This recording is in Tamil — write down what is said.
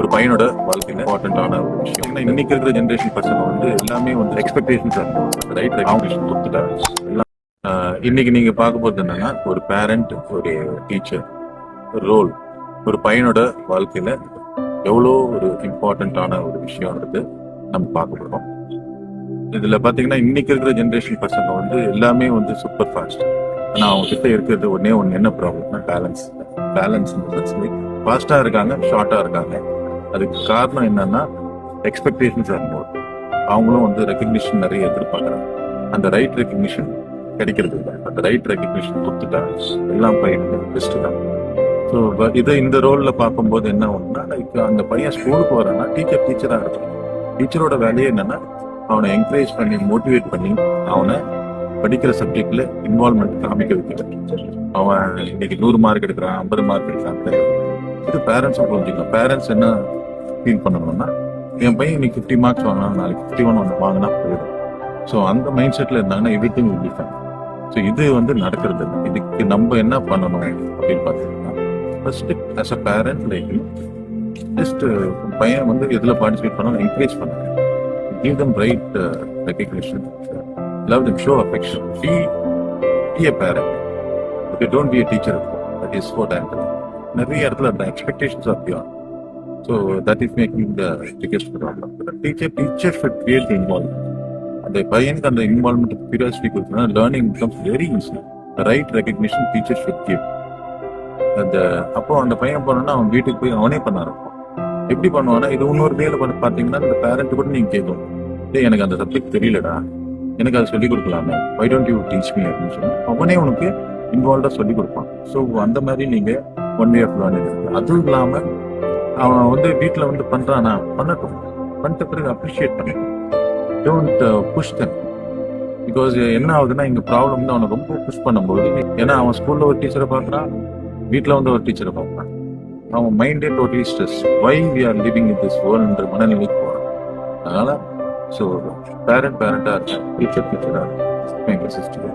ஒரு பையனோட வாழ்க்கையில இம்பார்ட்டன்டான ஒரு விஷயம். ஏன்னா இன்னைக்கு இருக்கிற ஜென்ரேஷன் பசங்க வந்து எல்லாமே வந்து எக்ஸ்பெக்டேஷன்ஸ் ரைட் ரெகக்னிஷன் கொடுத்துட்டாங்க எல்லாம். இன்னைக்கு நீங்க பார்க்க போறது என்னன்னா, ஒரு பேரண்ட், ஒரு டீச்சர் ரோல் ஒரு பையனோட வாழ்க்கையில எவ்வளோ ஒரு இம்பார்ட்டன்டான ஒரு விஷயம்ன்றது நம்ம பார்க்க போறோம். இதுல பாத்தீங்கன்னா இன்னைக்கு இருக்கிற ஜென்ரேஷன் பசங்க வந்து எல்லாமே வந்து சூப்பர் ஃபாஸ்ட். ஆனா அவங்க கிட்ட இருக்கிறது ஒன்னே ஒன்று, என்ன ப்ராப்ளம்னா பேலன்ஸ். ஃபாஸ்டா இருக்காங்க, ஷார்ட்டா இருக்காங்க. அதுக்கு காரணம் என்னன்னா எக்ஸ்பெக்டேஷன்ஸ் ஆகும்போது அவங்களும் வந்து ரெகக்னிஷன் நிறைய எதிர்பார்க்குறாங்க. அந்த ரைட் ரெகக்னிஷன் கிடைக்கிறது இல்லை. அந்த ரைட் ரெகக்னிஷன் கொடுத்துட்டா எல்லாம் பையனுக்கு பெஸ்ட் தான். ஸோ இதை இந்த ரோல்ல பார்க்கும்போது என்ன ஒன்றுனா, லைக் அந்த பையன் ஸ்கூலுக்கு வரான்னா டீச்சராக இருக்கும். டீச்சரோட வேலையே என்னன்னா அவனை என்கரேஜ் பண்ணி மோட்டிவேட் பண்ணி அவனை படிக்கிற சப்ஜெக்ட்ல இன்வால்மெண்ட் காமிக்க வைக்கிறது. அவன் இன்னைக்கு 100 மார்க் எடுக்கிறான், 50 மார்க் எடுக்கிறான். இது பேரண்ட்ஸும் புரிஞ்சுக்கணும். பேரண்ட்ஸ் என்ன ஃபீல் பண்ணணும்னா, என் பையன் இன்னைக்கு 50 மார்க்ஸ் வாங்கினா நாளைக்கு 51 வாங்கினா போயிடும். ஸோ அந்த மைண்ட் செட்ல இருந்தாங்கன்னா everything will be fine. So இது வந்து நடக்கிறது. இதுக்கு நம்ம என்ன பண்ணணும் அப்படின்னு பார்த்தீங்கன்னா, first as a parent like just பையன் வந்து எதில் பார்ட்டிசிபேட் பண்ணணும் என்கரேஜ் பண்ணுங்க. Give them right recognition. Love them, show affection. Be a parent. Okay, don't be a teacher. That is what I'm telling. நிறைய இடத்துல அந்த expectations R beyond. So that is making the biggest problem. Teacher should create the involvement. அந்த பையனுக்கு அந்த இன்வால்வ்மெண்ட் கியூரியாசிட்டி கொடுத்தா learning becomes very easy. Right recognition teacher should give. அந்த அப்போ அந்த பையன் போனோன்னா அவன் வீட்டுக்கு போய் அவனே பண்ண ஆரம்பிப்பான். எப்படி பண்ணுவான்னா, இது இன்னொரு பேர்ல பார்த்தீங்கன்னா இந்த பேரண்ட் கூட நீங்க கேட்கும், எனக்கு அந்த சப்ஜெக்ட் தெரியலடா, எனக்கு அதை சொல்லிக் கொடுக்கலாமே, why don't you teach me அப்படின்னு சொல்லி அவனே உனக்கு இன்வால்வ்டா சொல்லிக் கொடுப்பான். ஸோ அந்த மாதிரி நீங்க ஒன் வே ஆஃப் லேர்னிங் இருக்கு. அதுவும் இல்லாம அவன் வந்து வீட்டுல வந்து பண்றானா பண்ணட்டும், பண்ணிட்ட பிறகு அப்ரிஷியேட் பண்ணிடும். Don't push them. பிகாஸ் என்ன ஆகுதுன்னா, இங்க ப்ராப்ளம் வந்து அவனை ரொம்ப புஷ் பண்ணும்போது, ஏன்னா அவன் ஸ்கூல்ல ஒரு டீச்சரை பார்க்கறான், வீட்டுல வந்து ஒரு டீச்சரை பார்க்கறான், அவன் மைண்டே totally stress. Why we are living in this வேர்ல்ட்ன்ற மனநிலைக்கு போறான். அதனால ஸோ பேரண்டா இருக்கேன், டீச்சரா இருக்கேன், சிஸ்டம்